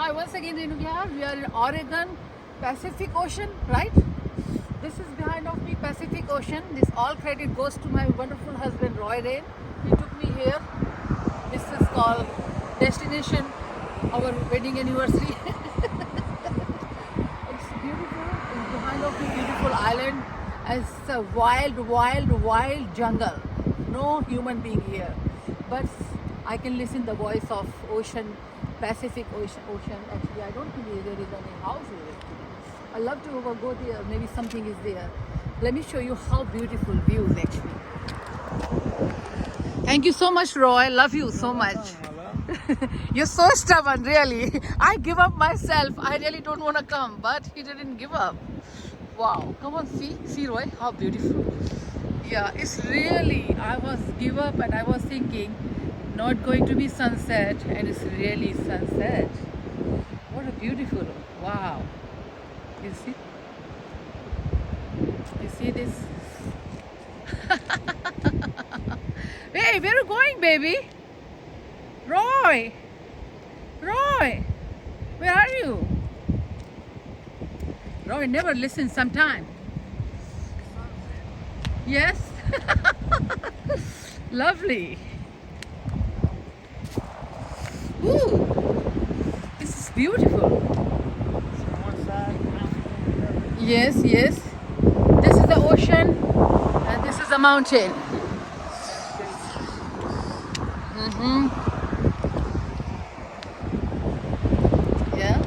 Hi, once again Renu Gihar. We are in Oregon, Pacific Ocean, right? This is behind of me, Pacific Ocean. This all credit goes to my wonderful husband Roy Rain. He took me here. This is called Destination, our wedding anniversary. It's beautiful. It's behind of me, beautiful island. It's a wild jungle. No human being here, but I can listen the voice of ocean, Pacific Ocean. Actually, I don't think there is any house here. I love to go there. Maybe something is there. Let me show you how beautiful views actually. Thank you so much, Roy. Love you so much. You're so stubborn, really. I give up myself. I really don't want to come, but he didn't give up. Wow, come on, see Roy, how beautiful. Yeah, it's really, I was give up and I was thinking not going to be sunset, and it's really sunset. What a beautiful, wow. You see this? Hey, where are you going, baby? Roy, where are you? Roy never listens sometime. Yes. Lovely. Ooh, this is beautiful. Yes. This is the ocean and this is the mountain. Yeah.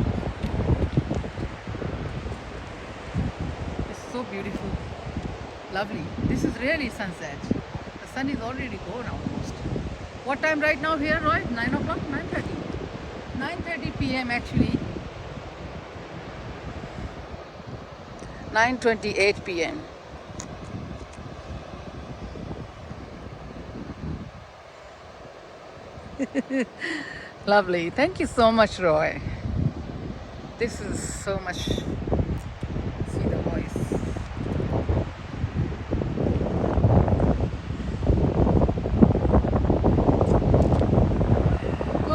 It's so beautiful. Lovely. This is really sunset. The sun is already gone almost. What time right now here, Roy? 9 o'clock? 9:30. 9:30 p.m. actually. 9:28 p.m. Lovely. Thank you so much, Roy. This is so much. See the voice.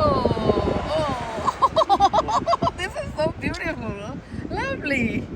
Oh, this is so beautiful. Lovely.